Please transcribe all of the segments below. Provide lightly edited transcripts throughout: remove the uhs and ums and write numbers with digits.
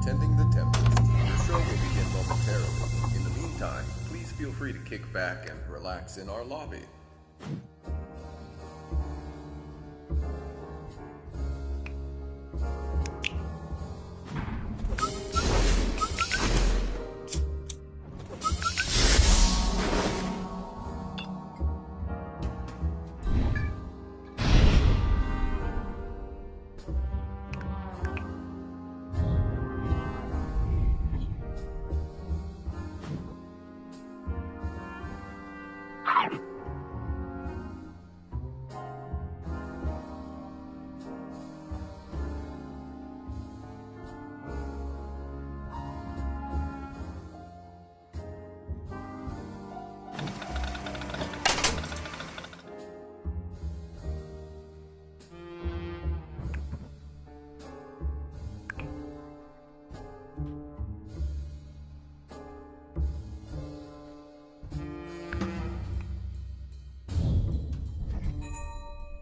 attending the Tempest. Your show will begin momentarily. In the meantime, please feel free to kick back and relax in our lobby.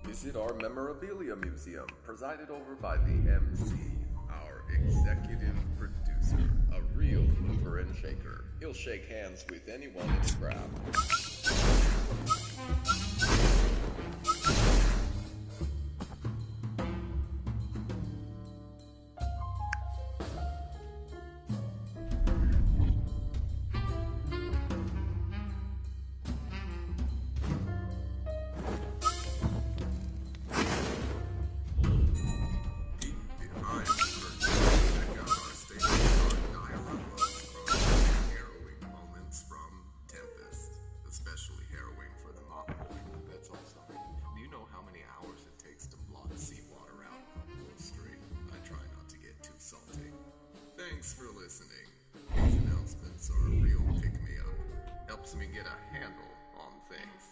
Visit our memorabilia museum, presided over by the MC, our executive producer, a real mover and shaker. He'll shake hands with anyone in the crowd. Especially harrowing for the mock boy. That's awesome. Do you know how many hours it takes to blot seawater out of a whole stream? I try not to get too salty. Thanks for listening. These announcements are a real pick-me-up. Helps me get a handle on things.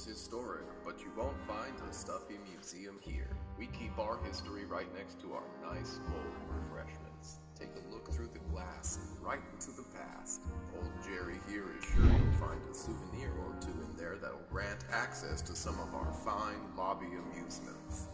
Historic, but you won't find a stuffy museum here. We keep our history right next to our nice cold refreshments. Take a look through the glass right into the past. Old Jerry here is sure you'll find a souvenir or two in there that'll grant access to some of our fine lobby amusements.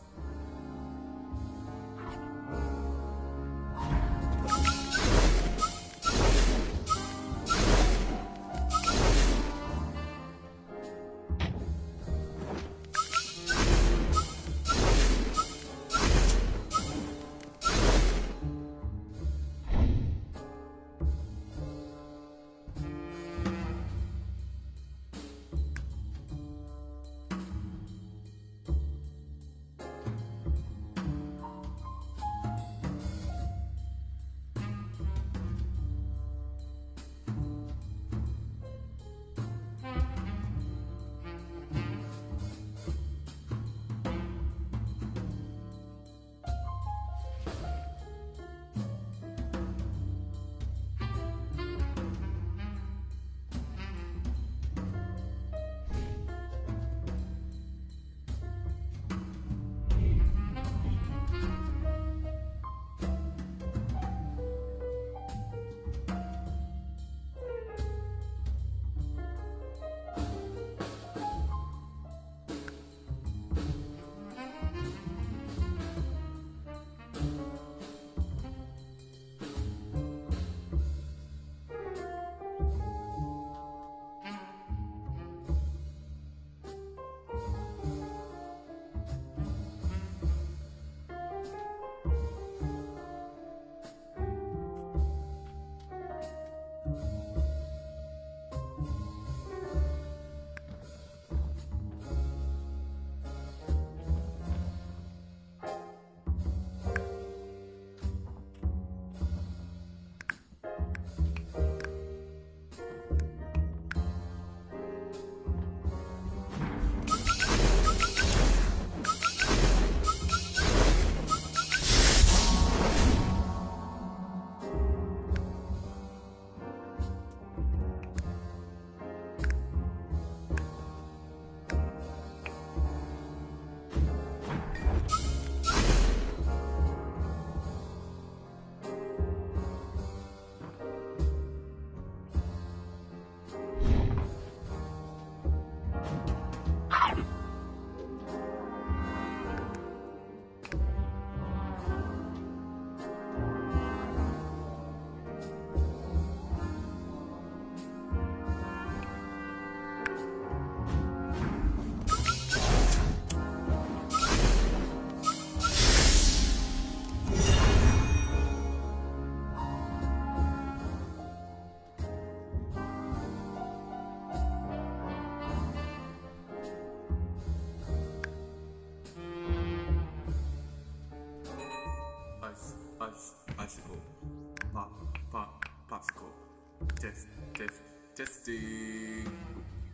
Testing.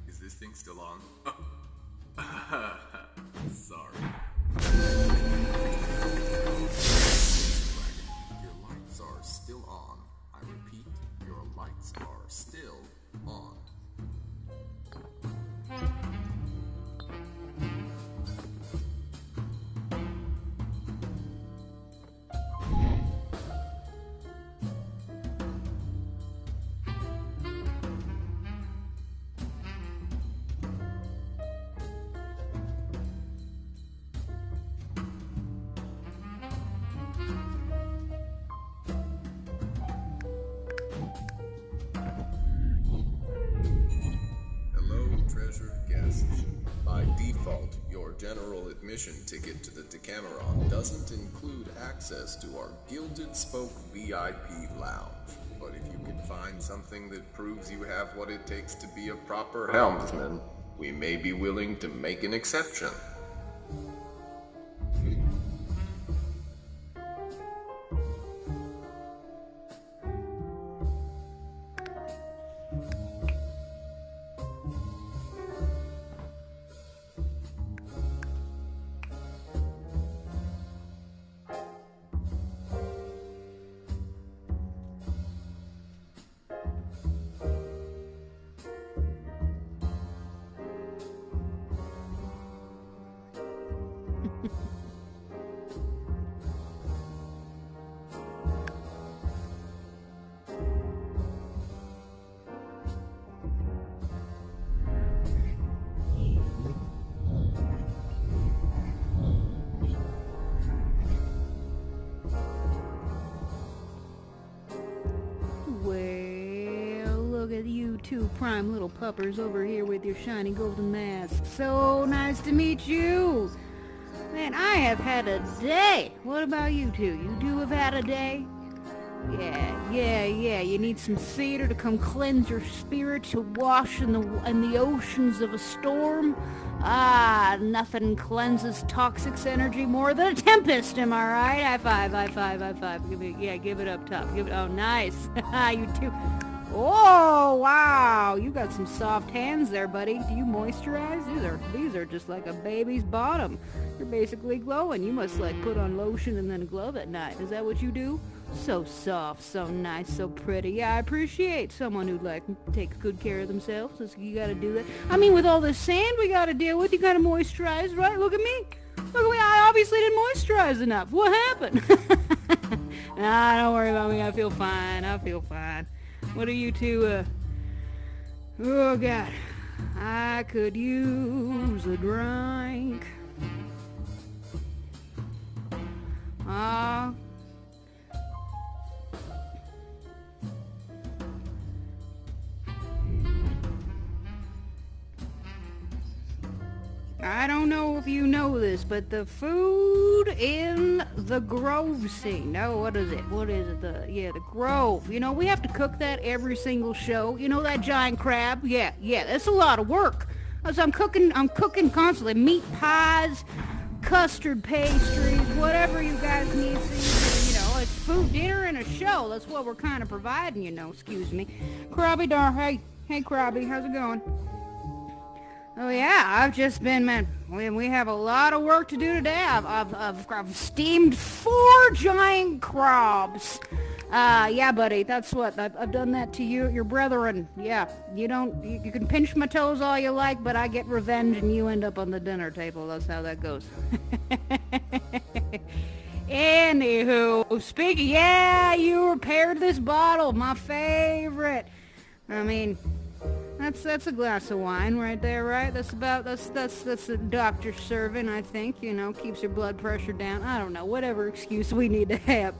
Is this thing still on? Sorry. Your lights are still on. I repeat, your lights are still on. By default, your general admission ticket to the Decameron doesn't include access to our Gilded Spoke VIP lounge. But if you can find something that proves you have what it takes to be a proper helmsman, we may be willing to make an exception. Two prime little puppers over here with your shiny golden masks. So nice to meet you. Man, I have had a day. What about you two? You do have had a day? Yeah. You need some theater to come cleanse your spirit, to wash in the oceans of a storm. Ah, nothing cleanses toxic energy more than a tempest, am I right? High five. Give it up top. Oh, nice. You two. Oh, wow. You got some soft hands there, buddy. Do you moisturize? These are just like a baby's bottom. You're basically glowing. You must put on lotion and then glove at night. Is that what you do? So soft, so nice, so pretty. Yeah, I appreciate someone who takes good care of themselves. You gotta do that. I mean, with all this sand we gotta deal with, you gotta moisturize, right? Look at me. I obviously didn't moisturize enough. What happened? Nah, don't worry about me. I feel fine. What are you two, Oh, God. I could use a drink. I don't know if you know this, but the food in the Grove scene. No, what is it? The Grove. You know, we have to cook that every single show. You know that giant crab? Yeah, that's a lot of work. So I'm cooking constantly. Meat pies, custard pastries, whatever you guys need. It's food, dinner, and a show. That's what we're kind of providing, excuse me. Krabby Dar, hey Krabby, how's it going? Oh yeah, I've just been, man, we have a lot of work to do today. I've steamed 4 giant crabs. Yeah, buddy, that's what, I've done that to you, your brethren. Yeah, you can pinch my toes all you like, but I get revenge and you end up on the dinner table. That's how that goes. Anywho, speaking, yeah, you repaired this bottle, my favorite. I mean, that's a glass of wine right there, right? That's a doctor serving, I think, keeps your blood pressure down. I don't know, whatever excuse we need to have.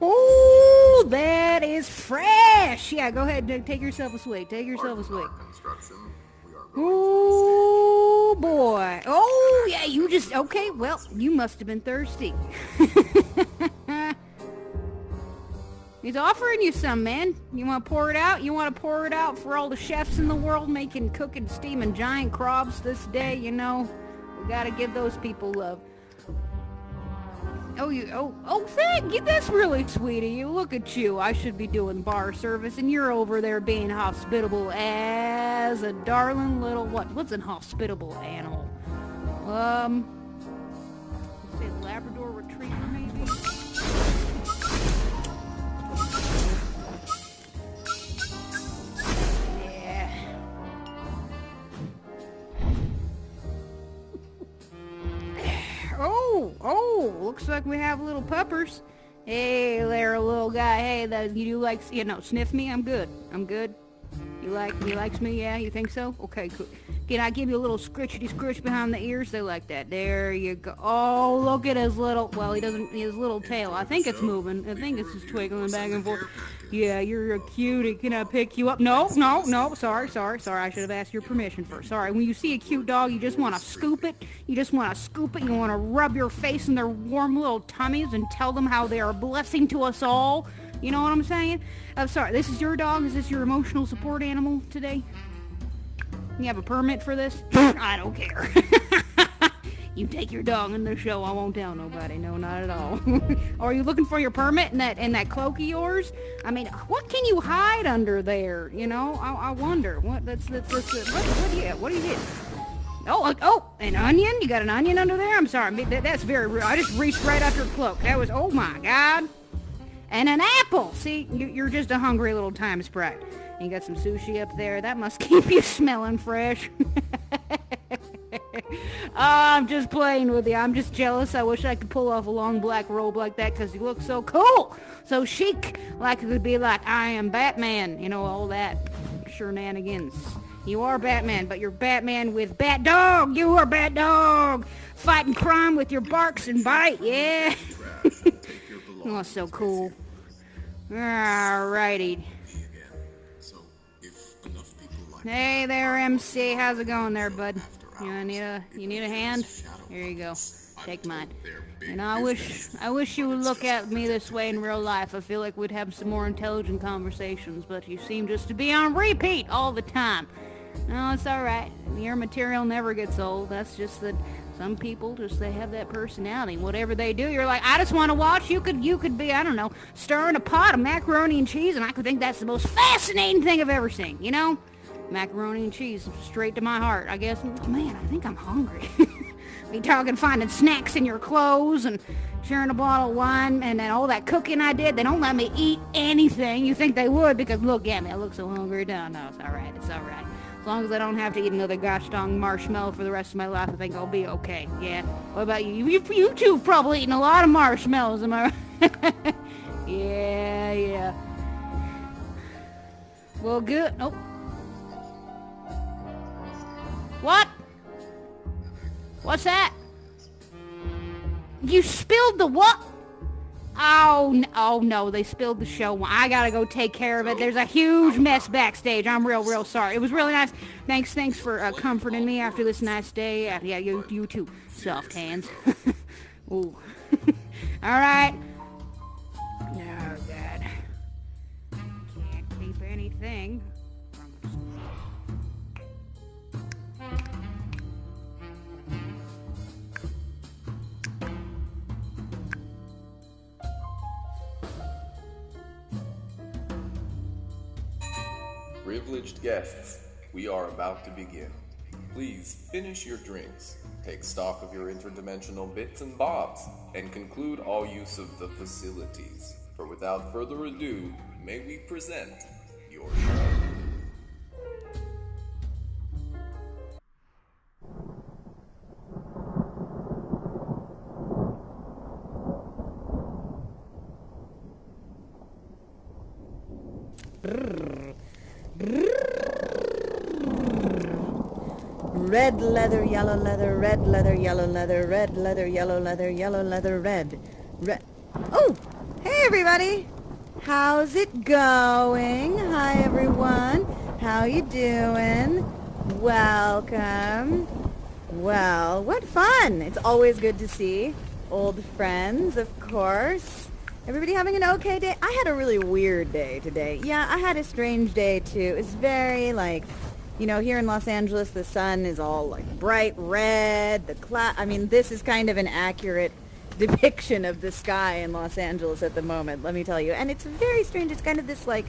Oh, that is fresh. Yeah, go ahead and take yourself a swig. Oh, boy. Oh, yeah, okay, well, you must have been thirsty. He's offering you some, man. You want to pour it out? You want to pour it out for all the chefs in the world cooking, steaming giant crabs this day, We got to give those people love. Thank you. That's really sweet of you. Look at you. I should be doing bar service, and you're over there being hospitable as a darling little what's an hospitable animal? Let's say Labrador Retriever, maybe? Yeah. Looks like we have little puppers. Hey there, little guy. Hey, you like, sniff me? I'm good. He likes me? Yeah, you think so? Okay, cool. Can I give you a little scritchety-scritch behind the ears? They like that. There you go. Oh, look at his little, his little tail. I think it's moving. I think it's just twiggling back and forth. Yeah, you're a cutie. Can I pick you up? No. Sorry. I should have asked your permission first. Sorry. When you see a cute dog, you just want to scoop it. You want to rub your face in their warm little tummies and tell them how they are a blessing to us all. You know what I'm saying? I'm sorry. This is your dog? Is this your emotional support animal today? You have a permit for this? I don't care. You take your dog in the show, I won't tell nobody. No, not at all. Are you looking for your permit in that cloak of yours? I mean, what can you hide under there? I wonder. What do you get? Oh, an onion? You got an onion under there? I'm sorry. That's very rude. I just reached right up your cloak. That was, oh my God. And an apple. See, you're just a hungry little time sprite. You got some sushi up there. That must keep you smelling fresh. I'm just playing with you. I'm just jealous. I wish I could pull off a long black robe like that because you look so cool. So chic. Like it could be like, I am Batman. All that shenanigans. You are Batman, but you're Batman with Bat Dog. You are Bat Dog. Fighting crime with your barks and bite. Yeah. Oh, so cool. Alrighty. Hey there, MC. How's it going there, bud? You need a hand? Here you go. Take mine. I wish you would look at me this way in real life. I feel like we'd have some more intelligent conversations, but you seem just to be on repeat all the time. No, it's alright. Your material never gets old. That's just that some people they have that personality. Whatever they do, you're like, I just want to watch. You could be, I don't know, stirring a pot of macaroni and cheese, and I could think that's the most fascinating thing I've ever seen, Macaroni and cheese, straight to my heart, I guess. Man, I think I'm hungry. Be talking finding snacks in your clothes and sharing a bottle of wine and then all that cooking I did. They don't let me eat anything. You think they would because look at me. I look so hungry. No, it's all right. It's all right. As long as I don't have to eat another gosh dang marshmallow for the rest of my life, I think I'll be okay. Yeah. What about you? You two have probably eaten a lot of marshmallows, am I right? Yeah. Well, good. Oh. What? What's that? You spilled the what? Oh no, they spilled the show. I gotta go take care of it. There's a huge mess backstage. I'm real sorry. It was really nice. Thanks for comforting me after this nice day. Yeah, you too. Soft hands. Ooh. All right. Oh God. Can't keep anything. Privileged guests, we are about to begin. Please finish your drinks, take stock of your interdimensional bits and bobs, and conclude all use of the facilities. For without further ado, may we present your show. Red leather, yellow leather, red leather, yellow leather, red leather, yellow leather, yellow leather, red. Oh, hey everybody. How's it going? Hi everyone. How you doing? Welcome. Well, what fun. It's always good to see old friends, of course. Everybody having an okay day? I had a really weird day today. Yeah, I had a strange day too. It's very here in Los Angeles, the sun is all bright red. This is kind of an accurate depiction of the sky in Los Angeles at the moment, let me tell you. And it's very strange. It's kind of this, like,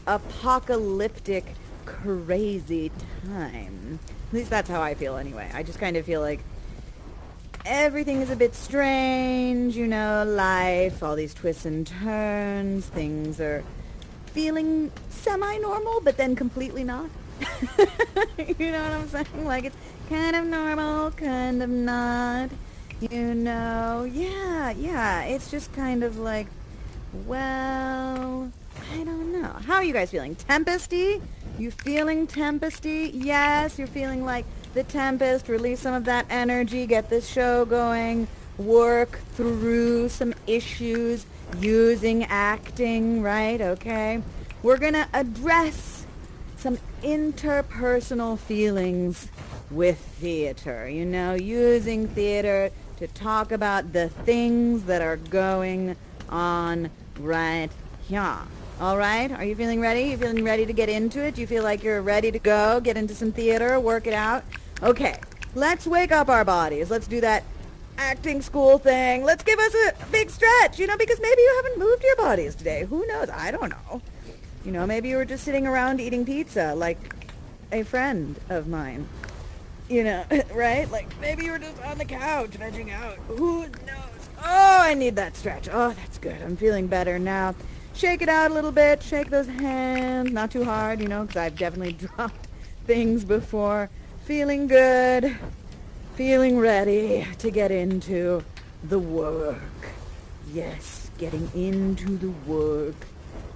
apocalyptic, crazy time. At least that's how I feel anyway. I just kind of feel like everything is a bit strange, you know, life, all these twists and turns. Things are feeling semi-normal, but then completely not. You know what I'm saying? Like, it's kind of normal, kind of not. You know, yeah, it's just kind of like, well, I don't know. How are you guys feeling? Tempesty? You feeling tempesty? Yes, you're feeling like the Tempest. Release some of that energy, get this show going, work through some issues using acting, right? Okay. We're going to address some interpersonal feelings with theater, you know, using theater to talk about the things that are going on right here. All right? Are you feeling ready? You feeling ready to get into it? Do you feel like you're ready to go, get into some theater, work it out? Okay, let's wake up our bodies. Let's do that acting school thing. Let's give us a big stretch, you know, because maybe you haven't moved your bodies today. Who knows? I don't know. You know, maybe you were just sitting around eating pizza like a friend of mine. You know, right? Like, maybe you were just on the couch vegging out. Who knows? Oh, I need that stretch. Oh, that's good. I'm feeling better now. Shake it out a little bit. Shake those hands. Not too hard, you know, because I've definitely dropped things before. Feeling good. Feeling ready to get into the work. Yes, getting into the work.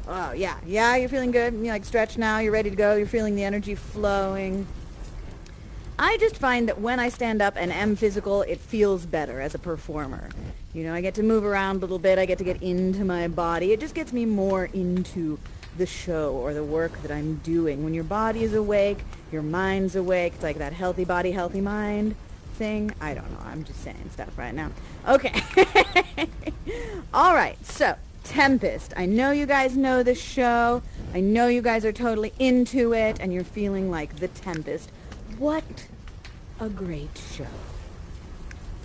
Oh, yeah, you're feeling good. You like stretch now. You're ready to go. You're feeling the energy flowing. I just find that when I stand up and am physical, it feels better as a performer. You know, I get to move around a little bit. I get to get into my body. It just gets me more into the show or the work that I'm doing. When your body is awake, your mind's awake. It's like that healthy body, healthy mind thing. I don't know. I'm just saying stuff right now. Okay. All right. So, Tempest. I know you guys know the show. I know you guys are totally into it, and you're feeling like the Tempest. What a great show.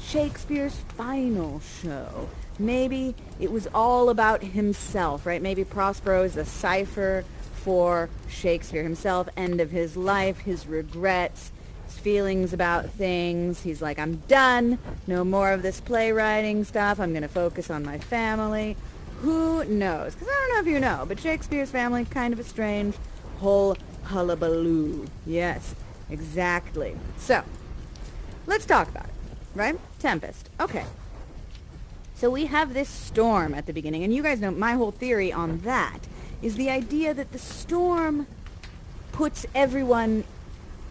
Shakespeare's final show. Maybe it was all about himself, right? Maybe Prospero is a cipher for Shakespeare himself, end of his life, his regrets, his feelings about things. He's like, I'm done. No more of this playwriting stuff. I'm going to focus on my family. Who knows? Because I don't know if you know, but Shakespeare's family, kind of a strange whole hullabaloo. Yes. Exactly. So, let's talk about it, right? Tempest. Okay. So we have this storm at the beginning, and you guys know my whole theory on that is the idea that the storm puts everyone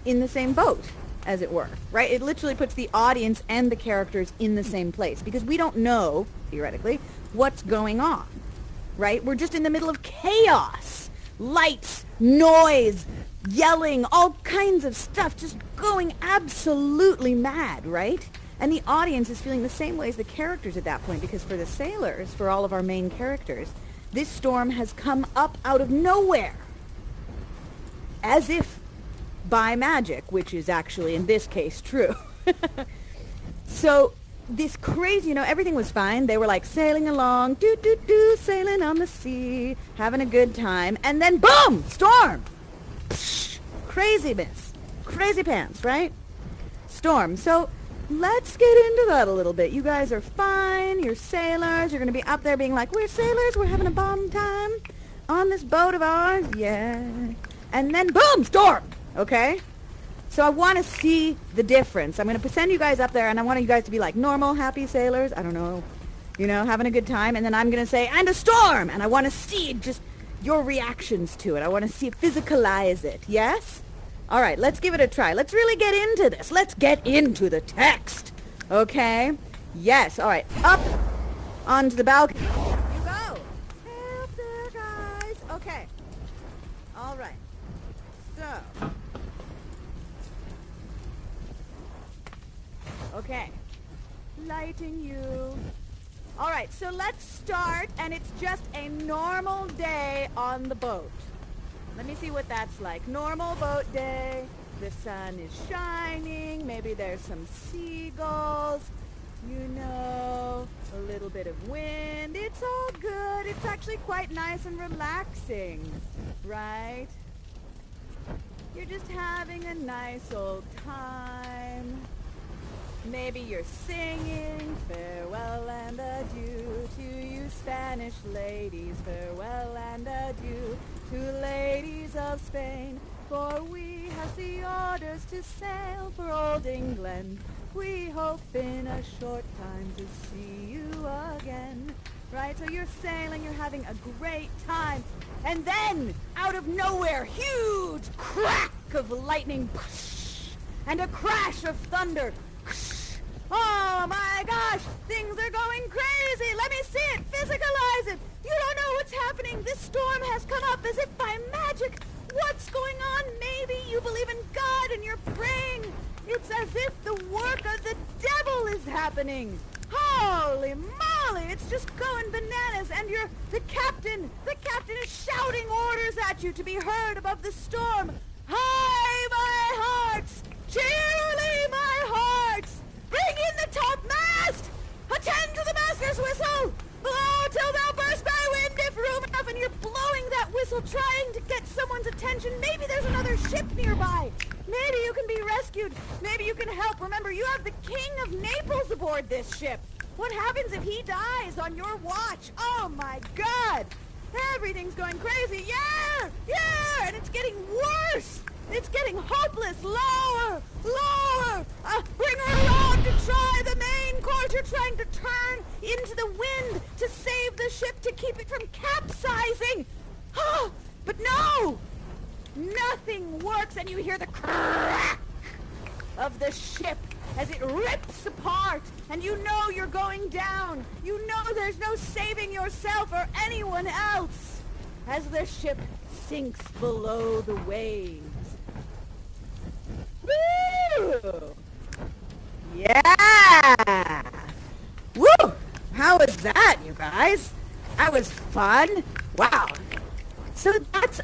in the same boat, as it were, right? It literally puts the audience and the characters in the same place, because we don't know, theoretically, what's going on, right? We're just in the middle of chaos. Lights, noise, yelling, all kinds of stuff, just going absolutely mad, right? And the audience is feeling the same way as the characters at that point, because for the sailors, for all of our main characters, this storm has come up out of nowhere. As if by magic, which is actually, in this case, true. So, this crazy, you know, everything was fine. They were like sailing along, sailing on the sea, having a good time, and then boom, storm. Psh, craziness, crazy pants, right? Storm. So let's get into that a little bit. You guys are fine. You're sailors. You're going to be up there being like, we're sailors. We're having a bomb time on this boat of ours. Yeah. And then boom, storm. Okay? So I want to see the difference. I'm going to send you guys up there, and I want you guys to be like normal, happy sailors. I don't know, you know, having a good time. And then I'm going to say, and a storm. And I want to see just your reactions to it. I want to see, physicalize it. Yes? All right, let's give it a try. Let's really get into this. Let's get into the text. Okay? Yes. All right. Up onto the balcony. You go. Up there, guys. Okay. All right. So. Okay. Lighting you. All right, so let's start, and it's just a normal day on the boat. Let me see what that's like. Normal boat day. The sun is shining. Maybe there's some seagulls You know, a little bit of wind. It's all good. It's actually quite nice and relaxing, right? You're just having a nice old time. Maybe you're singing farewell and adieu to you Spanish ladies, farewell and adieu to ladies of Spain, for we have the orders to sail for old England. We hope in a short time to see you again. Right, so you're sailing, you're having a great time, and then, out of nowhere, huge crack of lightning, and a crash of thunder. Oh my gosh, things are going crazy. Let me see it, physicalize it. You don't know what's happening. This storm has come up as if by magic. What's going on? Maybe you believe in God and you're praying. It's as if the work of the devil is happening. Holy moly, it's just going bananas, and the captain is shouting orders at you to be heard above the storm. High my hearts, cheerily my hearts, bring in the topmast, attend to the master's whistle, blow till thou burst by wind if room enough, and you're blowing that whistle trying to get someone's attention. Maybe there's another ship nearby. Maybe you can be rescued. Maybe you can help. Remember, you have the King of Naples aboard this ship. What happens if he dies on your watch? Oh my God! Everything's going crazy. Yeah! Yeah! And it's getting worse! It's getting hopeless. Lower! Lower! Bring her along to try the main course. You're trying to turn into the wind to save the ship, to keep it from capsizing. Oh, but no! Nothing works, and you hear the crack of the ship as it rips apart, and you know you're going down. You know there's no saving yourself or anyone else as the ship sinks below the waves. Woo! Yeah! Woo! How was that, you guys? That was fun. Wow. So that's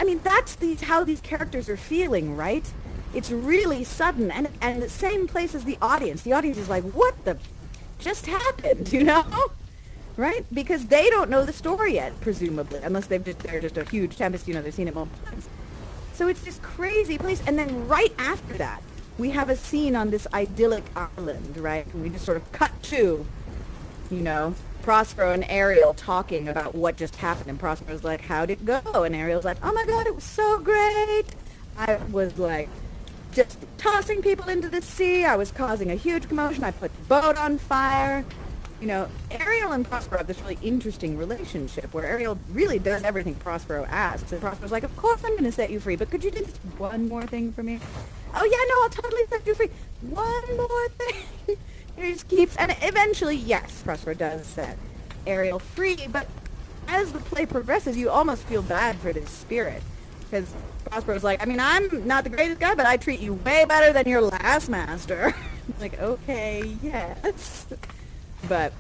how these characters are feeling, right? It's really sudden, and the same place as the audience. The audience is like, what the just happened, you know? Right? Because they don't know the story yet, presumably, unless they're just a huge Tempest, you know, they've seen it multiple times. So it's this crazy place, and then right after that, we have a scene on this idyllic island, right? And we just sort of cut to, you know, Prospero and Ariel talking about what just happened, and Prospero's like, how'd it go? And Ariel's like, oh my God, it was so great. I was like, just tossing people into the sea. I was causing a huge commotion. I put the boat on fire. You know, Ariel and Prospero have this really interesting relationship where Ariel really does everything Prospero asks, and Prospero's like, of course I'm going to set you free, but could you do just one more thing for me? Oh yeah, no, I'll totally set you free. One more thing. He just keeps, and eventually, yes, Prospero does set Ariel free, but as the play progresses, you almost feel bad for this spirit, because Prospero's like, I mean, I'm not the greatest guy, but I treat you way better than your last master. Like, okay, yes. But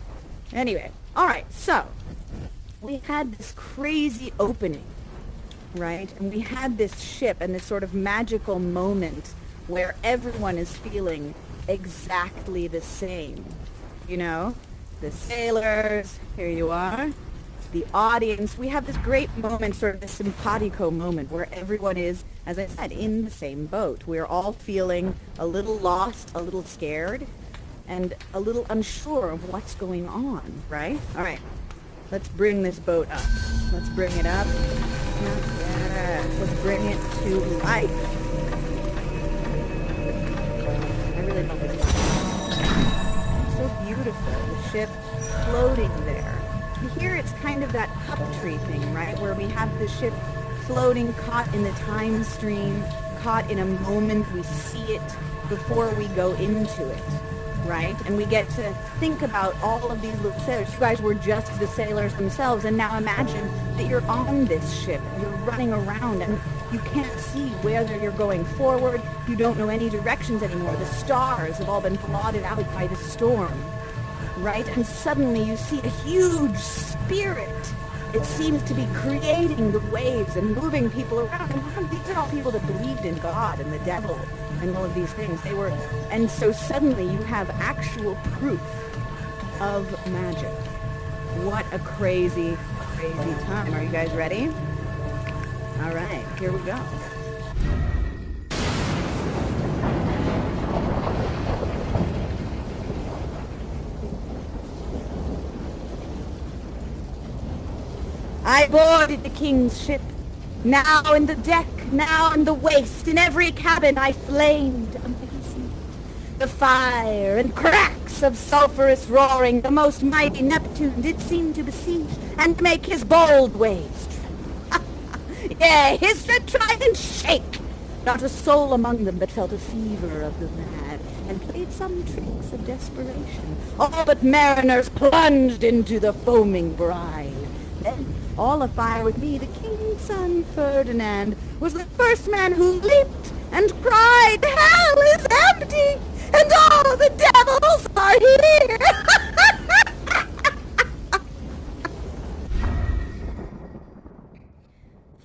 anyway, all right, so we had this crazy opening, right? And we had this ship and this sort of magical moment where everyone is feeling exactly the same, you know? The sailors, here you are, the audience. We have this great moment, sort of this simpatico moment where everyone is, as I said, in the same boat. We're all feeling a little lost, a little scared, and a little unsure of what's going on, right? All right, let's bring this boat up. Let's bring it up. Yeah, let's bring it to life. I really love this one. It's so beautiful, the ship floating there. Here it's kind of that cup tree thing, right? Where we have the ship floating, caught in the time stream, caught in a moment. We see it before we go into it, right? And we get to think about all of these little sailors. You guys were just the sailors themselves, and now imagine that you're on this ship. You're running around, and you can't see whether you're going forward. You don't know any directions anymore. The stars have all been blotted out by the storm, right? And suddenly you see a huge spirit. It seems to be creating the waves and moving people around. And these are all people that believed in God and the devil and all of these things. And so suddenly you have actual proof of magic. What a crazy, crazy time. Are you guys ready? All right, here we go. I boarded the king's ship. Now in the deck, now in the waist, in every cabin I flamed amazing. The fire and cracks of sulphurous roaring, the most mighty Neptune did seem to besiege and make his bold waves. Yea, his did try and shake. Not a soul among them but felt a fever of the mad, and played some tricks of desperation. All but mariners plunged into the foaming brine. Then, all afire with me, the king's son Ferdinand was the first man who leaped and cried, "Hell is empty, and all the devils are here!"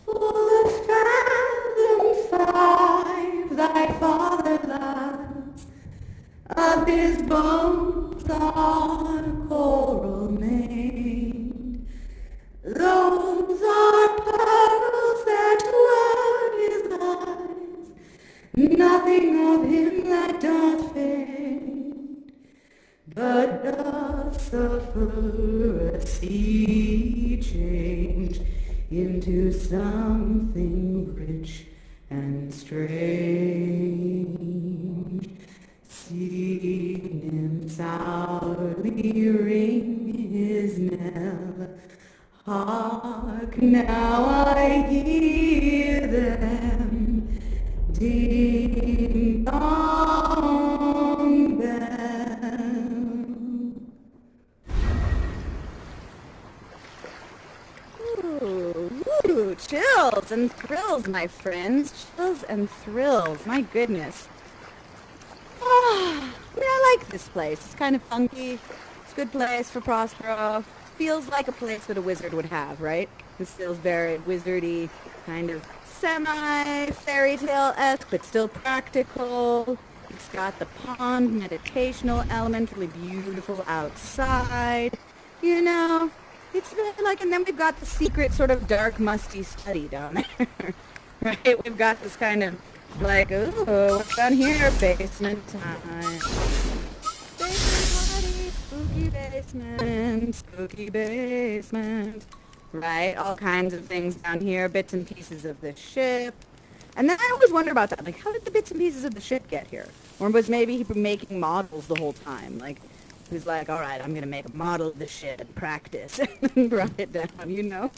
Full of fathom 5 thy father lies, of his bones are coral made. Those are pearls that were his eyes, nothing of him that doth fade, but doth suffer a sea change into something rich and strange. Sea nymphs hourly ring his knell. Hark, now I hear them, ding dong bell. Ooh, chills and thrills, my friends. Chills and thrills, my goodness. I mean, I like this place. It's kind of funky. It's a good place for Prospero. Feels like a place that a wizard would have, right? This feels very wizardy, kind of semi-fairy tale-esque, but still practical. It's got the pond meditational element, really beautiful outside. You know, it's really like, and then we've got the secret sort of dark, musty study down there, right? We've got this kind of like, ooh, what's down here? Basement time. Spooky basement, right? All kinds of things down here, bits and pieces of the ship. And then I always wonder about that, like, how did the bits and pieces of the ship get here? Or was maybe he making models the whole time? Like, he was like, all right, I'm going to make a model of the ship and practice, and brought it down, you know?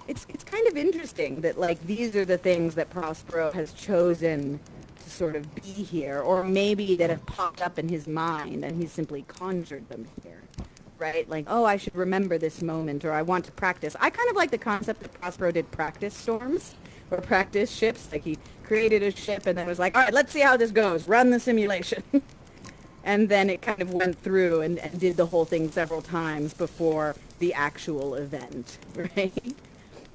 It's kind of interesting that, like, these are the things that Prospero has chosen to sort of be here, or maybe that have popped up in his mind, and he's simply conjured them here. Right? Like, oh, I should remember this moment, or I want to practice. I kind of like the concept that Prospero did practice storms, or practice ships. Like, he created a ship and then was like, all right, let's see how this goes. Run the simulation. And then it kind of went through and did the whole thing several times before the actual event, right?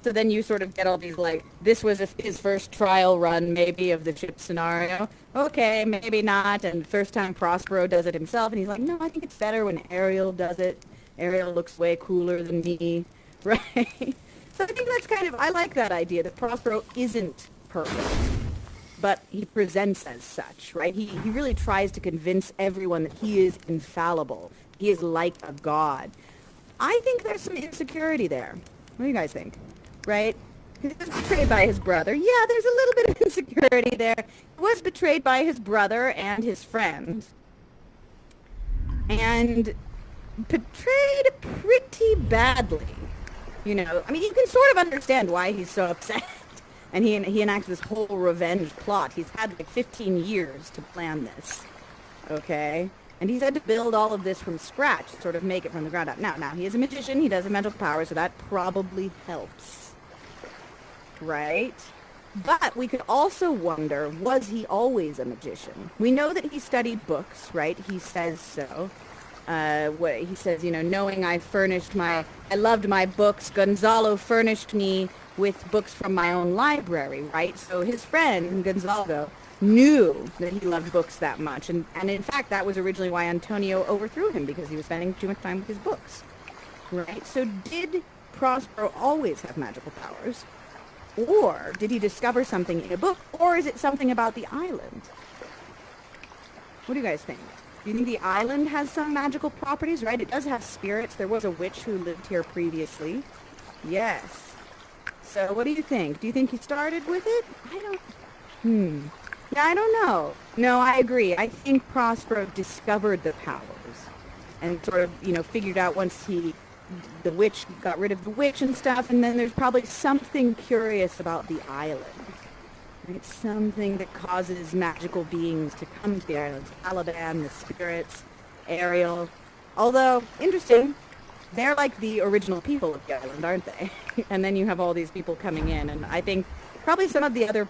So then you sort of get all these, like, this was his first trial run, maybe, of the ship scenario. Okay, maybe not. And first time Prospero does it himself, and he's like, no, I think it's better when Ariel does it. Ariel looks way cooler than me, right? So I think that's kind of, I like that idea, that Prospero isn't perfect, but he presents as such, right? He really tries to convince everyone that he is infallible. He is like a god. I think there's some insecurity there. What do you guys think? Right? He was betrayed by his brother. Yeah, there's a little bit of insecurity there. He was betrayed by his brother and his friend. And betrayed pretty badly. You know, I mean, you can sort of understand why he's so upset. And he enacts this whole revenge plot. He's had like 15 years to plan this. Okay? And he's had to build all of this from scratch, sort of make it from the ground up. Now, he is a magician. He does have mental power, so that probably helps. Right? But we could also wonder, was he always a magician? We know that he studied books, right? He says so. He says, you know, knowing I loved my books, Gonzalo furnished me with books from my own library, right? So his friend, Gonzalo, knew that he loved books that much. And in fact, that was originally why Antonio overthrew him, because he was spending too much time with his books. Right? So did Prospero always have magical powers? Or did he discover something in a book? Or is it something about the island? What do you guys think? Do you think the island has some magical properties, right? It does have spirits. There was a witch who lived here previously. Yes. So what do you think? Do you think he started with it? Yeah, I don't know. No, I agree. I think Prospero discovered the powers and sort of, figured out once the witch got rid of the witch and stuff, and then there's probably something curious about the island. It's something that causes magical beings to come to the island. Caliban, the spirits, Ariel. Although, interesting, they're like the original people of the island, aren't they? And then you have all these people coming in, and I think probably some of the other...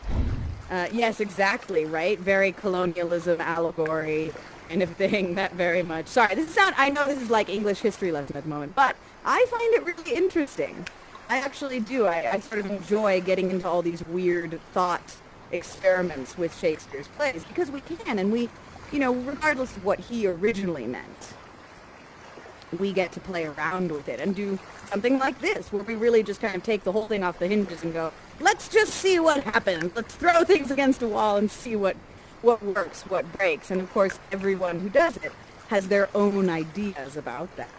yes, exactly, right? Very colonialism, allegory, kind of thing, that very much. Sorry, I know this is like English history lesson at the moment, but I find it really interesting. I actually do. I sort of enjoy getting into all these weird thought experiments with Shakespeare's plays, because we can, and we, regardless of what he originally meant, we get to play around with it and do something like this, where we really just kind of take the whole thing off the hinges and go, let's just see what happens. Let's throw things against a wall and see what works, what breaks. And of course, everyone who does it has their own ideas about that.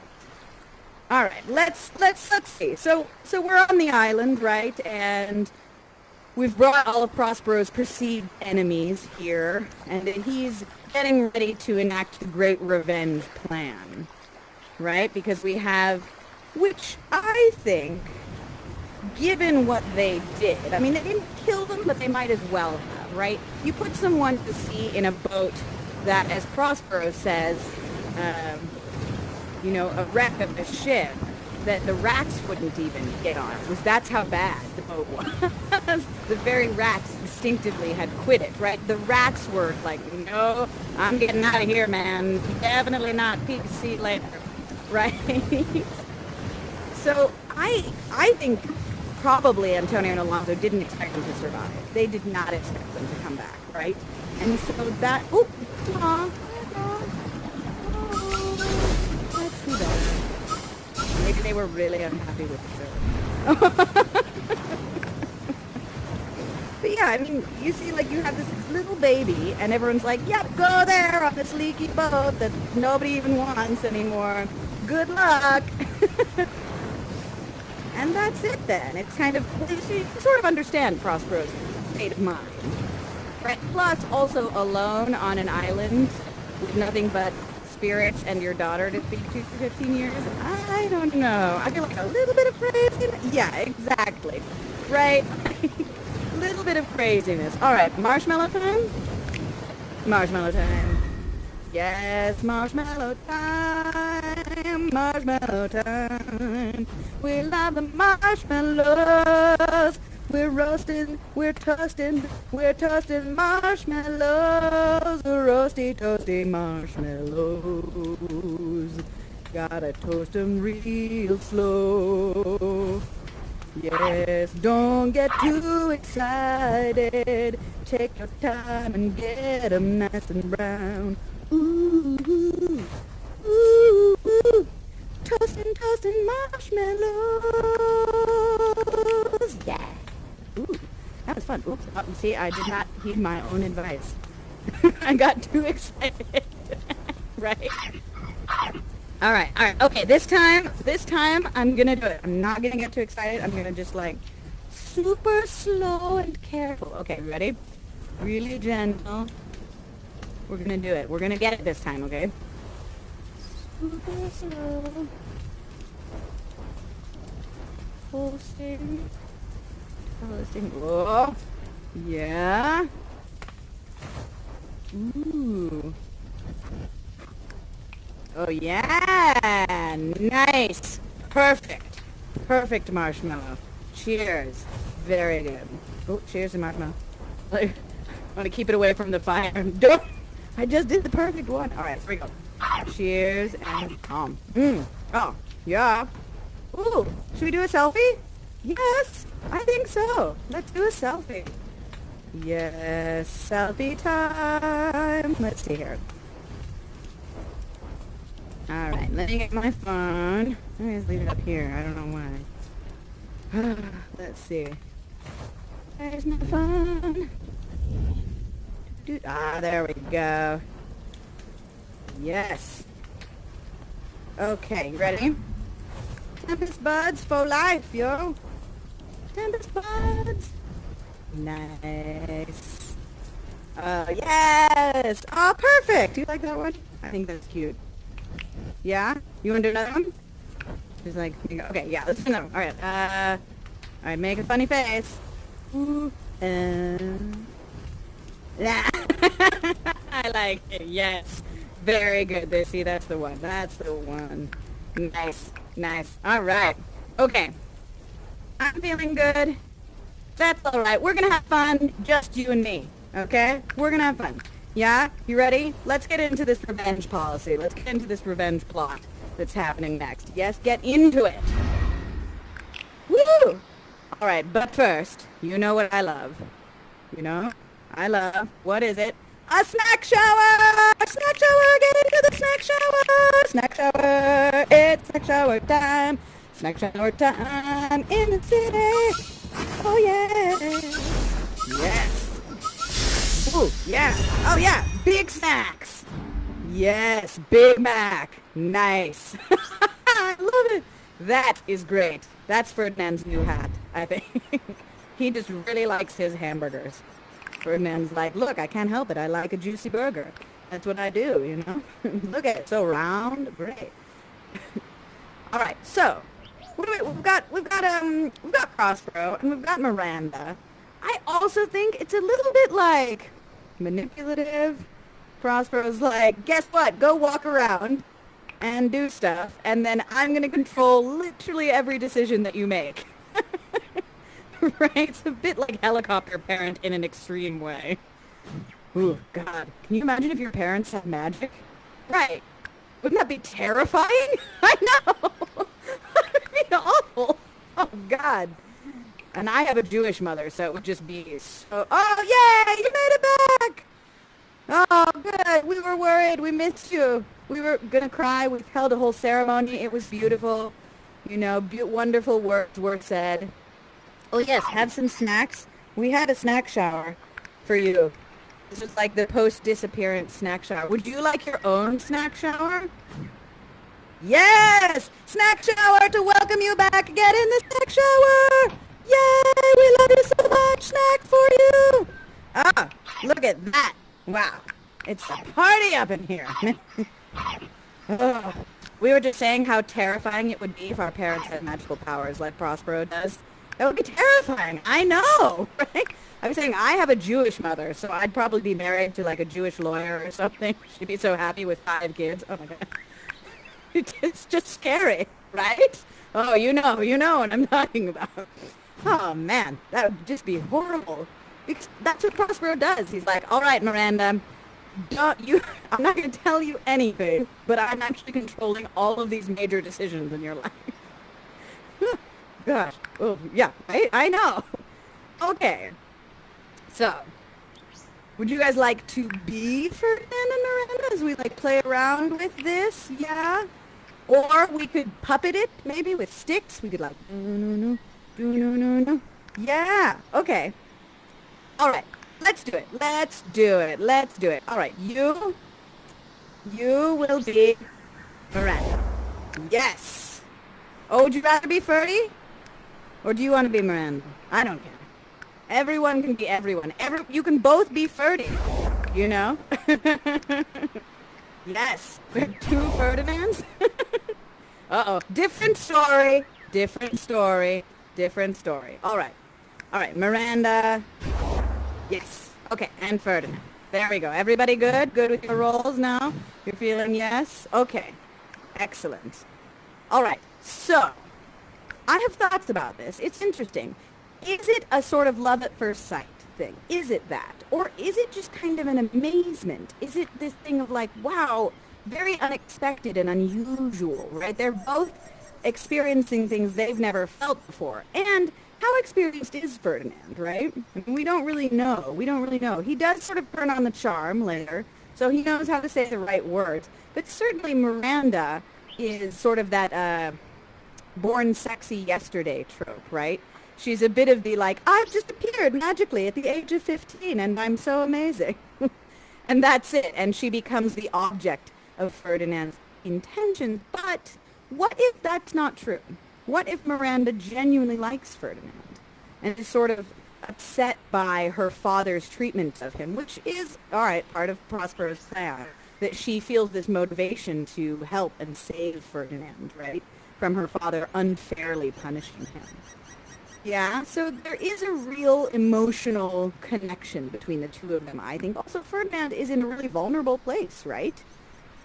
All right, let's see. So we're on the island, right? And we've brought all of Prospero's perceived enemies here, and he's getting ready to enact the great revenge plan, right? Because we have, which I think, given what they did, I mean, they didn't kill them, but they might as well have, right? You put someone to sea in a boat that, as Prospero says, a wreck of the ship, that the rats wouldn't even get on it. That's how bad the boat was. The very rats instinctively had quit it, right? The rats were like, no, I'm getting out of here, man. Definitely not. Peak sea later, right? So I think probably Antonio and Alonso didn't expect them to survive. They did not expect them to come back, right? And so that, that's too bad. Maybe they were really unhappy with each other. But yeah, I mean, you see, like, you have this little baby, and everyone's like, yep, go there on this leaky boat that nobody even wants anymore. Good luck. And that's it then. It's kind of, you sort of understand Prospero's state of mind. Right? Plus, also alone on an island with nothing but spirits and your daughter to speak to for 15 years? I don't know. I feel like a little bit of craziness. Yeah, exactly. Right? A little bit of craziness. All right, marshmallow time? Marshmallow time. Yes, marshmallow time. Marshmallow time. We love the marshmallows. We're roasting, we're toasting marshmallows. Roasty, toasty marshmallows. Gotta toast 'em real slow. Yes, don't get too excited. Take your time and get 'em nice and brown. Ooh, ooh, ooh, ooh. Toasting marshmallows. Yeah. Ooh, that was fun. Oops. Oh, see, I did not heed my own advice. I got too excited. Right? All right. Okay, this time, I'm going to do it. I'm not going to get too excited. I'm going to just, like, super slow and careful. Okay, ready? Really gentle. We're going to do it. We're going to get it this time, okay? Super slow. Toasting. Whoa. Yeah. Ooh. Oh, yeah. Nice. Perfect marshmallow. Cheers. Very good. Oh, cheers to marshmallow. I want to keep it away from the fire. Don't. I just did the perfect one. All right, here we go. Cheers and Oh, yeah. Ooh, should we do a selfie? Yes, I think so. Let's do a selfie. Yes, selfie time. Let's see here. All right, let me get my phone. Let me just leave it up here. I don't know why. Let's see. Where's my phone? There we go. Yes. Okay, you ready? Tempest buds for life, yo. Tempest buds. Nice. Yes. Oh, perfect. You like that one? I think that's cute. Yeah? You want to do another one? Just like, okay, yeah, let's do another one. All right, make a funny face. Ooh, yeah. I like it, yes. Very good. There, see, that's the one. That's the one. Nice, nice. All right. Okay. I'm feeling good. That's all right. We're going to have fun, just you and me, okay? We're going to have fun. Yeah? You ready? Let's get into this revenge policy. Let's get into this revenge plot that's happening next. Yes, get into it. Woo! All right, but first, you know what I love. You know? I love, what is it? A snack shower! Snack shower! Get into the snack shower! Snack shower! It's snack shower time! Snack shower time in the city! Oh, yeah! Yes! Ooh, yeah! Oh, yeah! Big snacks! Yes! Big Mac! Nice! I love it! That is great. That's Ferdinand's new hat, I think. He just really likes his hamburgers. Ferdinand's like, look, I can't help it. I like a juicy burger. That's what I do, you know? Look at it. So round. Great. All right. So, we've got Prospero and we've got Miranda. I also think it's a little bit like manipulative. Prospero's like, guess what? Go walk around and do stuff, and then I'm going to control literally every decision that you make. Right? It's a bit like helicopter parent in an extreme way. Ooh, God. Can you imagine if your parents had magic? Right. Wouldn't that be terrifying? I know. That'd be awful. Oh, God. And I have a Jewish mother, so it would just be so... Oh, yay! You made it back! Oh, good. We were worried. We missed you. We were going to cry. We held a whole ceremony. It was beautiful. You know, wonderful words were said. Oh, yes, have some snacks. We had a snack shower for you. This is like the post-disappearance snack shower. Would you like your own snack shower? Yes! Snack shower to welcome you back. Get in the snack shower! Yay! We love you so much. Snacks for you! Ah, look at that. Wow. It's a party up in here. Oh, we were just saying how terrifying it would be if our parents had magical powers like Prospero does. That would be terrifying. I know, right? I was saying I have a Jewish mother, so I'd probably be married to like a Jewish lawyer or something. She'd be so happy with 5 kids. Oh my God. It's just scary, right? Oh, you know what I'm talking about. Oh man, that would just be horrible. Because that's what Prospero does. He's like, all right, Miranda, I'm not going to tell you anything, but I'm actually controlling all of these major decisions in your life. Gosh. Oh, yeah, I know. Okay. So, would you guys like to be Ferdinand and Miranda as we, like, play around with this? Yeah? Or we could puppet it, maybe, with sticks. We could, like, no. Yeah. Okay. All right. Let's do it. All right. You will be Miranda. Yes. Oh, would you rather be Ferdy? Or do you want to be Miranda? I don't care. Everyone can be everyone. You can both be Ferdy, you know? Yes. We're 2 Ferdinands. Uh-oh. Different story. All right. Miranda. Yes. Okay, and Ferdinand. There we go. Everybody good? Good with your roles now? You're feeling yes? Okay. Excellent. All right. So, I have thoughts about this. It's interesting. Is it a sort of love at first sight thing? Is it that? Or is it just kind of an amazement? Is it this thing of like, wow, very unexpected and unusual, right? They're both experiencing things they've never felt before. And how experienced is Ferdinand, right? I mean, we don't really know. We don't really know. He does sort of turn on the charm later, so he knows how to say the right words. But certainly Miranda is sort of that born sexy yesterday trope, right? She's a bit of the like, I've just appeared magically at the age of 15 and I'm so amazing. And that's it. And she becomes the object of Ferdinand's intentions. But what if that's not true? What if Miranda genuinely likes Ferdinand and is sort of upset by her father's treatment of him, which is, all right, part of Prospero's plan, that she feels this motivation to help and save Ferdinand, right, from her father unfairly punishing him. Yeah, so there is a real emotional connection between the two of them, I think. Also, Ferdinand is in a really vulnerable place, right?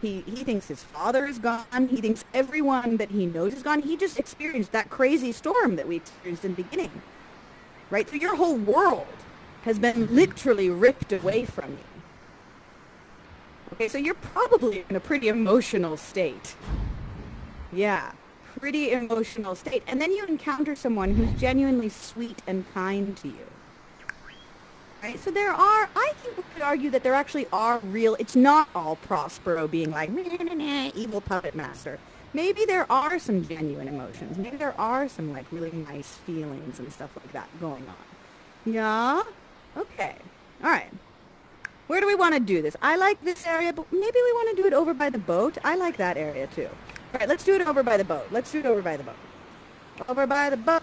He thinks his father is gone. He thinks everyone that he knows is gone. He just experienced that crazy storm that we experienced in the beginning, right? So your whole world has been literally ripped away from you. Okay, so you're probably in a pretty emotional state. Yeah, pretty emotional state. And then you encounter someone who's genuinely sweet and kind to you. Right? So there are, I think we could argue that there actually are real, it's not all Prospero being like, evil puppet master. Maybe there are some genuine emotions. Maybe there are some like really nice feelings and stuff like that going on. Yeah? Okay. All right. Where do we want to do this? I like this area, but maybe we want to do it over by the boat. I like that area too. All right, let's do it over by the boat. Let's do it over by the boat. Over by the boat.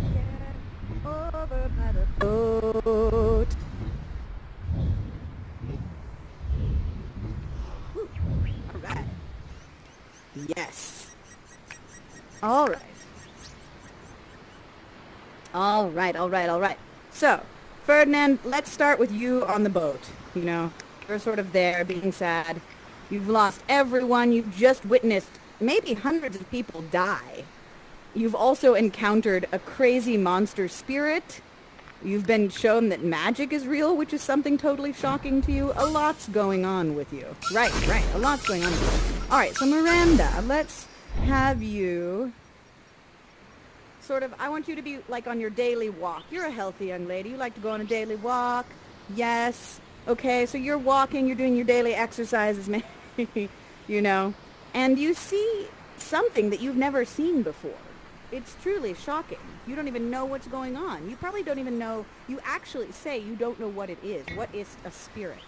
Yeah, over by the boat. Woo. All right. Yes. All right. All right, all right, all right. So, Ferdinand, let's start with you on the boat. You know, you're sort of there being sad. You've lost everyone. You've just witnessed maybe hundreds of people die. You've also encountered a crazy monster spirit. You've been shown that magic is real, which is something totally shocking to you. A lot's going on with you. Right, right. A lot's going on with you. All right, so Miranda, let's have you sort of, I want you to be like on your daily walk. You're a healthy young lady. You like to go on a daily walk. Yes. Okay, so you're walking, you're doing your daily exercises, maybe, you know, and you see something that you've never seen before. It's truly shocking. You don't even know what's going on. You probably don't even know, you actually say you don't know what it is. What is a spirit?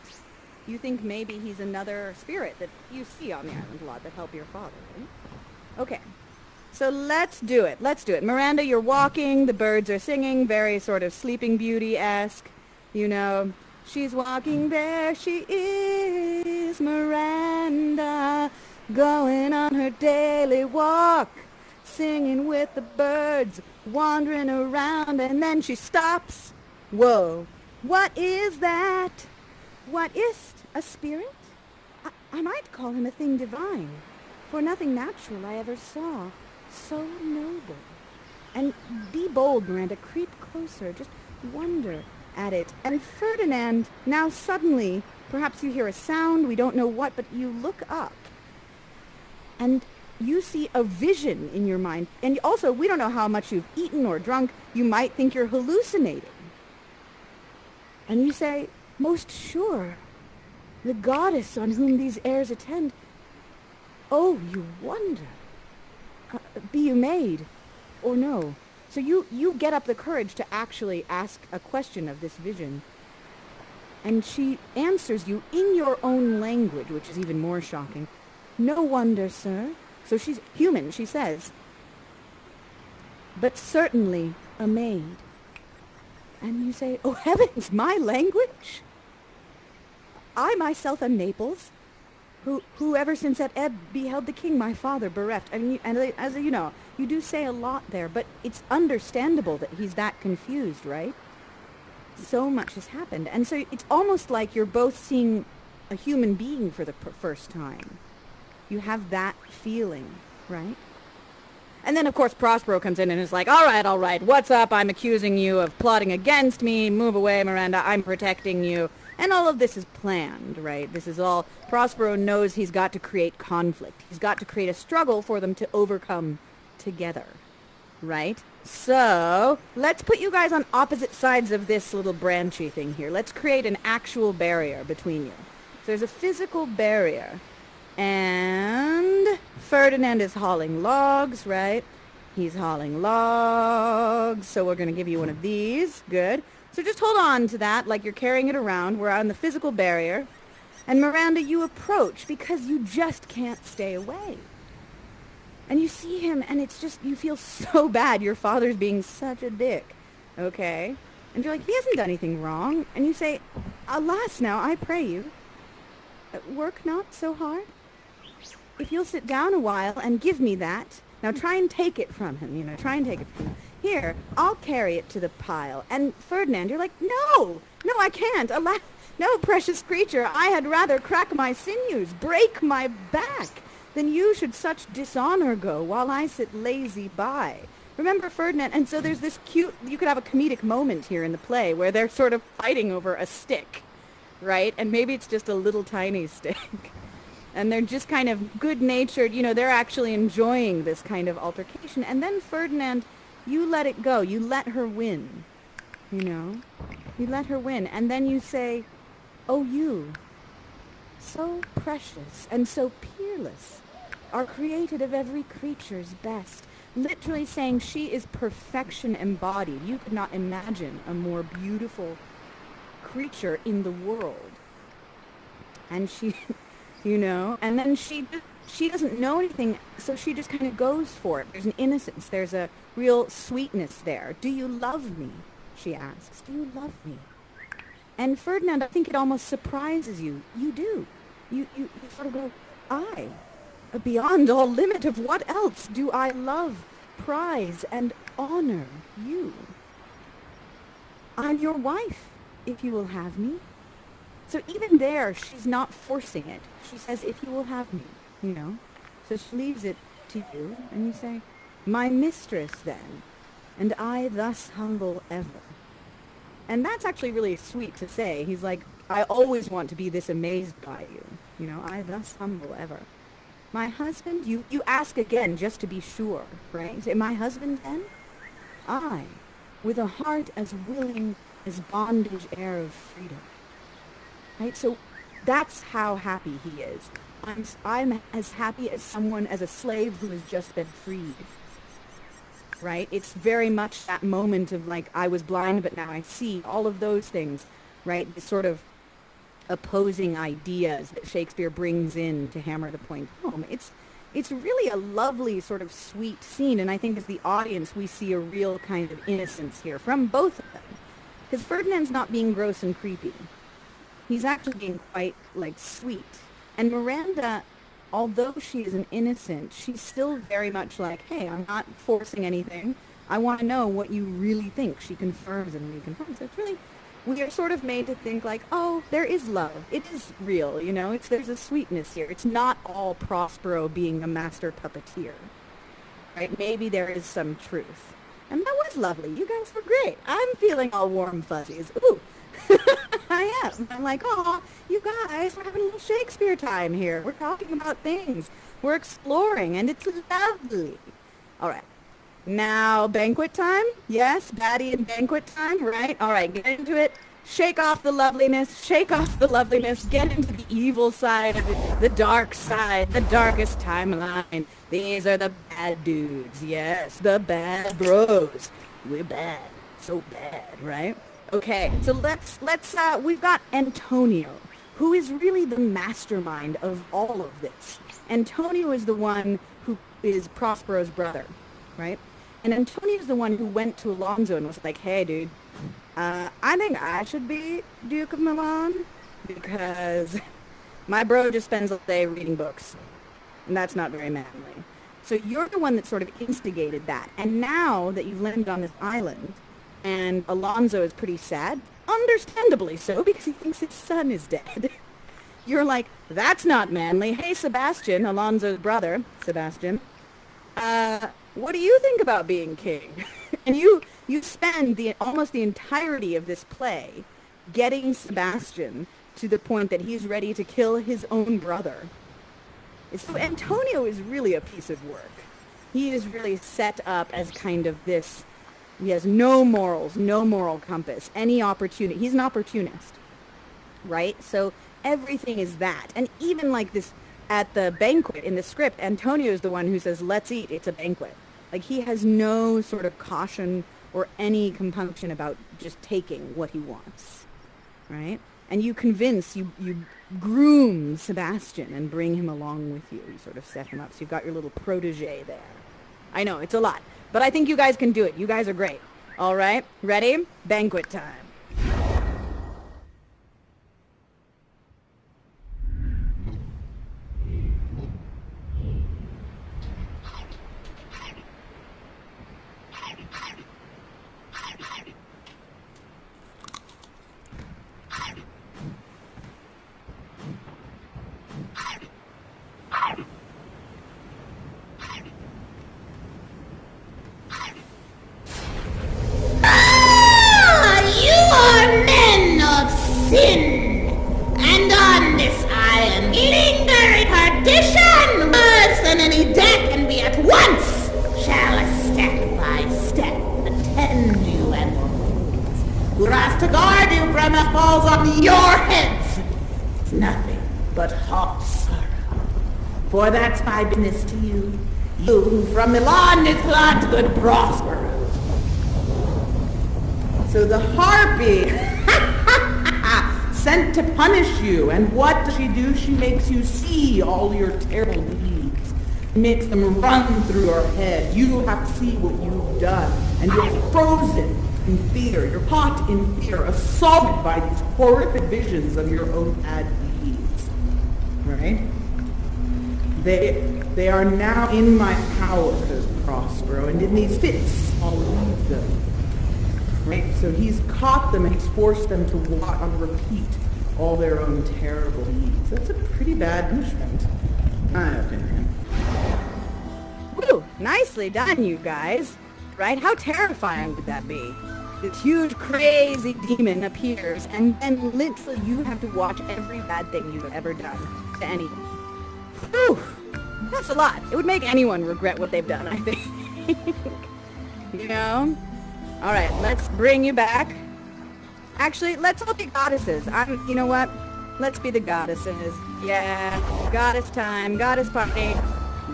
You think maybe he's another spirit that you see on the island a lot that help your father, right? Okay. So let's do it. Let's do it. Miranda, you're walking. The birds are singing. Very sort of Sleeping Beauty-esque. You know, she's walking there. She is Miranda, going on her daily walk, singing with the birds, wandering around, and then she stops. Whoa. What is that? What is a spirit? I might call him a thing divine, for nothing natural I ever saw. So noble. And be bold, Miranda. Creep closer. Just wonder at it. And Ferdinand, now suddenly, perhaps you hear a sound, we don't know what, but you look up. And you see a vision in your mind. And also, we don't know how much you've eaten or drunk. You might think you're hallucinating. And you say, most sure, the goddess on whom these airs attend. Oh, you wonder. Be you made, or no. So you get up the courage to actually ask a question of this vision. And she answers you in your own language, which is even more shocking. No wonder, sir. So she's human, she says. But certainly a maid. And you say, oh heavens, my language? I myself am Naples, who ever since at ebb beheld the king my father bereft. And as you know, you do say a lot there, but it's understandable that he's that confused, right? So much has happened. And so it's almost like you're both seeing a human being for the first time. You have that feeling, right? And then, of course, Prospero comes in and is like, all right, what's up? I'm accusing you of plotting against me. Move away, Miranda. I'm protecting you. And all of this is planned, right? This is all... Prospero knows he's got to create conflict. He's got to create a struggle for them to overcome together, right? So, let's put you guys on opposite sides of this little branchy thing here. Let's create an actual barrier between you. So there's a physical barrier. And Ferdinand is hauling logs, right? He's hauling logs. So we're going to give you one of these. Good. So just hold on to that like you're carrying it around. We're on the physical barrier. And Miranda, you approach because you just can't stay away. And you see him and it's just, you feel so bad. Your father's being such a dick. Okay? And you're like, he hasn't done anything wrong. And you say, alas now, I pray you, work not so hard. If you'll sit down a while and give me that, now try and take it from him, try and take it from him. Here, I'll carry it to the pile. And Ferdinand, you're like, no, I can't. No, precious creature, I had rather crack my sinews, break my back, than you should such dishonor go while I sit lazy by. Remember Ferdinand, and so there's this cute, you could have a comedic moment here in the play where they're sort of fighting over a stick, right? And maybe it's just a little tiny stick. And they're just kind of good-natured, they're actually enjoying this kind of altercation. And then Ferdinand, you let it go. You let her win, You let her win. And then you say, oh, you, so precious and so peerless, are created of every creature's best. Literally saying she is perfection embodied. You could not imagine a more beautiful creature in the world. And she... and then she doesn't know anything, so she just kind of goes for it. There's an innocence. There's a real sweetness there. Do you love me? She asks. Do you love me? And Ferdinand, I think it almost surprises you. You do. You sort of go, I, beyond all limit of what else do I love, prize, and honor you. I'm your wife, if you will have me. So even there, she's not forcing it. She says, if you will have me, So she leaves it to you, and you say, my mistress, then, and I thus humble ever. And that's actually really sweet to say. He's like, I always want to be this amazed by you. I thus humble ever. My husband, you ask again just to be sure, right? You say, my husband, then? I, with a heart as willing as bondage air of freedom. Right? So that's how happy he is. I'm as happy as a slave who has just been freed. Right? It's very much that moment of like, I was blind, but now I see. All of those things, right? The sort of opposing ideas that Shakespeare brings in to hammer the point home. It's really a lovely sort of sweet scene, and I think as the audience we see a real kind of innocence here from both of them. Because Ferdinand's not being gross and creepy. He's actually being quite, sweet. And Miranda, although she is an innocent, she's still very much like, hey, I'm not forcing anything. I want to know what you really think. She confirms and reconfirms. So it's really, we are sort of made to think like, oh, there is love. It is real, there's a sweetness here. It's not all Prospero being a master puppeteer, right? Maybe there is some truth. And that was lovely. You guys were great. I'm feeling all warm fuzzies. Ooh. I am. I'm like, oh, you guys, we're having a little Shakespeare time here. We're talking about things. We're exploring, and it's lovely. All right. Now, banquet time? Yes, baddie and banquet time, right? All right, get into it. Shake off the loveliness. Shake off the loveliness. Get into the evil side of it, the dark side, the darkest timeline. These are the bad dudes. Yes, the bad bros. We're bad. So bad, right? Okay, so let's we've got Antonio, who is really the mastermind of all of this. Antonio is the one who is Prospero's brother, right? And Antonio is the one who went to Alonso and was like, hey, dude, I think I should be Duke of Milan because my bro just spends all day reading books, and that's not very manly. So you're the one that sort of instigated that. And now that you've landed on this island, and Alonso is pretty sad, understandably so, because he thinks his son is dead. You're like, that's not manly. Hey, Sebastian, Alonso's brother, Sebastian, what do you think about being king? And you spend almost the entirety of this play getting Sebastian to the point that he's ready to kill his own brother. So Antonio is really a piece of work. He is really set up as kind of this, he has no morals, no moral compass, any opportunity. He's an opportunist, right? So everything is that. And even like this, at the banquet in the script, Antonio is the one who says, let's eat, it's a banquet. Like he has no sort of caution or any compunction about just taking what he wants, right? And you convince, you groom Sebastian and bring him along with you. You sort of set him up. So you've got your little protege there. I know, it's a lot. But I think you guys can do it. You guys are great. All right, ready? Banquet time. Sin, and on this island lingering perdition, worse than any death can be at once, shall step by step attend you and your wounds, who rise to guard you from the falls on your heads. It's nothing but hot sorrow, for that's my business to you, you who from Milan is blood good Prospero. So the harpy sent to punish you, and what does she do? She makes you see all your terrible deeds, makes them run through your head. You have to see what you've done, and you're frozen in fear. You're caught in fear, assaulted by these horrific visions of your own bad deeds. Right? They are now in my power, says Prospero, and in these fits I'll leave them. Right? So he's caught them and he's forced them to watch on repeat all their own terrible deeds. That's a pretty bad punishment. I opinion. Woo! Nicely done, you guys. Right? How terrifying would that be? This huge, crazy demon appears, and then literally you have to watch every bad thing you've ever done to anyone. Whew! That's a lot. It would make anyone regret what they've done, I think. You know? All right, let's bring you back. Actually, let's all be goddesses. You know what? Let's be the goddesses. Yeah, goddess time, goddess party.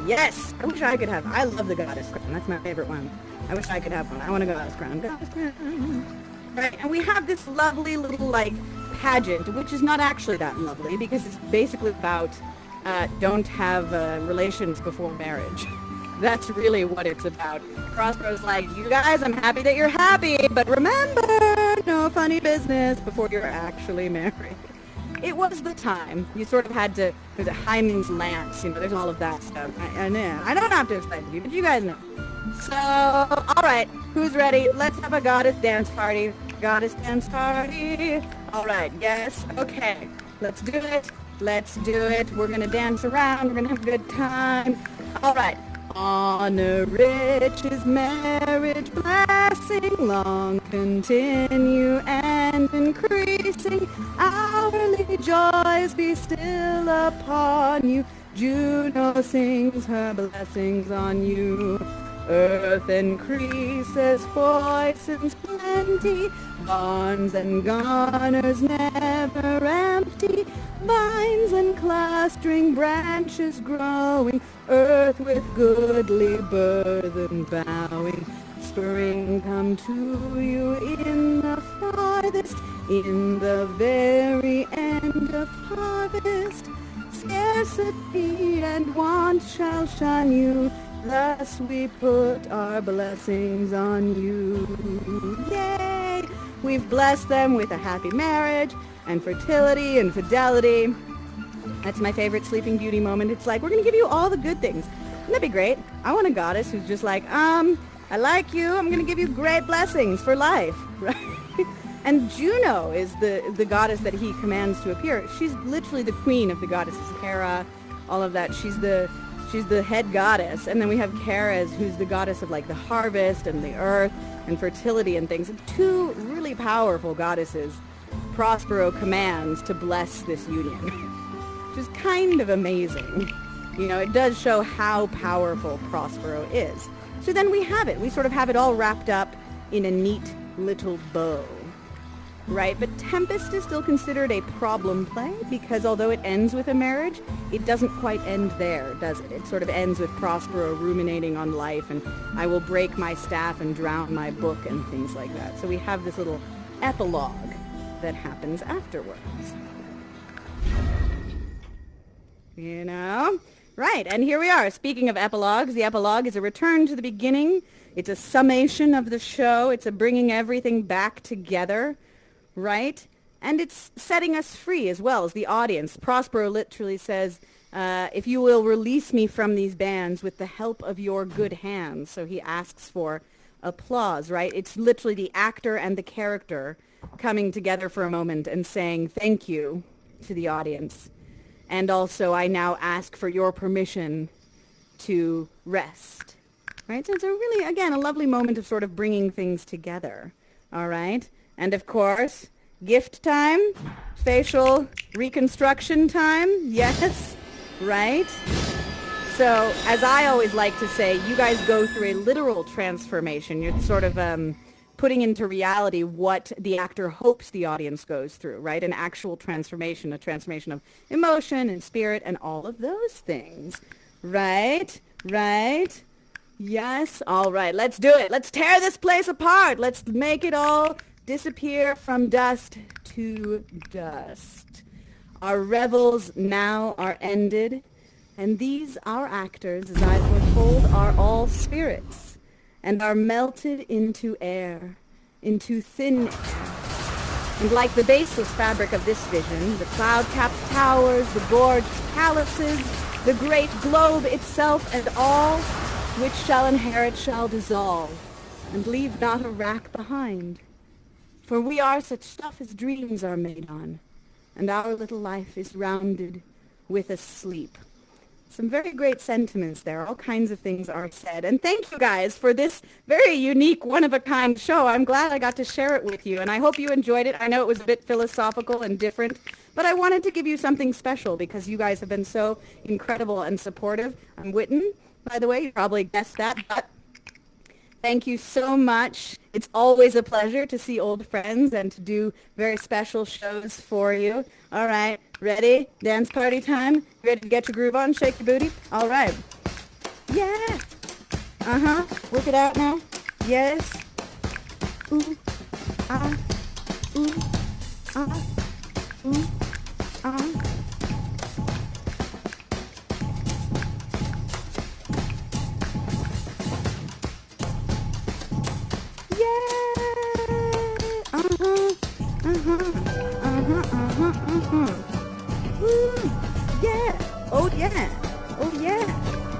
Yes, I wish I could have. I love the goddess crown. That's my favorite one. I wish I could have one. I want a goddess crown. Goddess crown. Right, and we have this lovely little like pageant, which is not actually that lovely because it's basically about don't have relations before marriage. That's really what it's about. Prospero's like, you guys, I'm happy that you're happy, but remember, no funny business before you're actually married. It was the time. You sort of had to, there's a Hymen's lance, you know, there's all of that stuff. I know. I don't have to explain to you, but you guys know. So, all right, who's ready? Let's have a goddess dance party. Goddess dance party. All right, yes, okay. Let's do it. Let's do it. We're going to dance around. We're going to have a good time. All right. Honor, riches, marriage, blessing, long continue and increasing. Hourly joys be still upon you. Juno sings her blessings on you. Earth increases, foistens plenty. Barns and garners never empty. Vines and clustering branches growing. Earth with goodly burthen bowing. Spring come to you in the farthest, in the very end of harvest. Scarcity and want shall shun you. Thus we put our blessings on you. Yay! We've blessed them with a happy marriage and fertility and fidelity. That's my favorite Sleeping Beauty moment. It's like, we're going to give you all the good things. Wouldn't that be great? I want a goddess who's just like, I like you. I'm going to give you great blessings for life. Right? And Juno is the goddess that he commands to appear. She's literally the queen of the goddesses. Hera, all of that. She's the She's the head goddess. And then we have Keres, who's the goddess of, like, the harvest and the earth and fertility and things. And two really powerful goddesses Prospero commands to bless this union, which is kind of amazing. You know, it does show how powerful Prospero is. So then we have it. We sort of have it all wrapped up in a neat little bow. Right, but Tempest is still considered a problem play because although it ends with a marriage, it doesn't quite end there, does it? It sort of ends with Prospero ruminating on life and I will break my staff and drown my book and things like that. So we have this little epilogue that happens afterwards. You know? Right, and here we are. Speaking of epilogues, the epilogue is a return to the beginning. It's a summation of the show. It's a bringing everything back together. Right? And it's setting us free as well as the audience. Prospero literally says, if you will release me from these bands with the help of your good hands. So he asks for applause, right? It's literally the actor and the character coming together for a moment and saying thank you to the audience. And also, I now ask for your permission to rest. Right? So it's a really, again, a lovely moment of sort of bringing things together. All right? And of course, gift time, facial reconstruction time, yes, right? So, as I always like to say, you guys go through a literal transformation. You're sort of putting into reality what the actor hopes the audience goes through, right? An actual transformation, a transformation of emotion and spirit and all of those things, right? Right? Yes, all right, let's do it. Let's tear this place apart. Let's make it all disappear from dust to dust. Our revels now are ended, and these, our actors, as I foretold, are all spirits, and are melted into air, into thin air. And like the baseless fabric of this vision, the cloud-capped towers, the gorgeous palaces, the great globe itself, and all which shall inherit shall dissolve, and leave not a rack behind. For we are such stuff as dreams are made on, and our little life is rounded with a sleep. Some very great sentiments there. All kinds of things are said. And thank you guys for this very unique, one-of-a-kind show. I'm glad I got to share it with you, and I hope you enjoyed it. I know it was a bit philosophical and different, but I wanted to give you something special because you guys have been so incredible and supportive. I'm Whitton, by the way. You probably guessed that, but thank you so much. It's always a pleasure to see old friends and to do very special shows for you. All right, ready? Dance party time? Ready to get your groove on? Shake your booty? All right. Yeah. Uh-huh. Work it out now. Yes. Ooh. Ah. Ooh. Ah. Ooh. Ah. Woo! Yeah! Oh yeah! Oh yeah!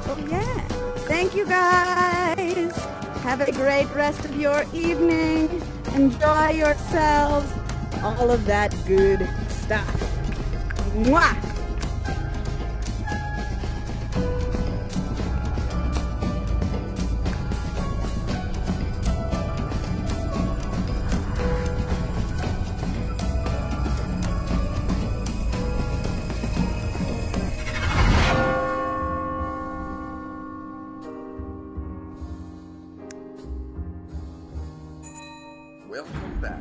Oh yeah! Thank you guys! Have a great rest of your evening! Enjoy yourselves! All of that good stuff! Mwah! Welcome back.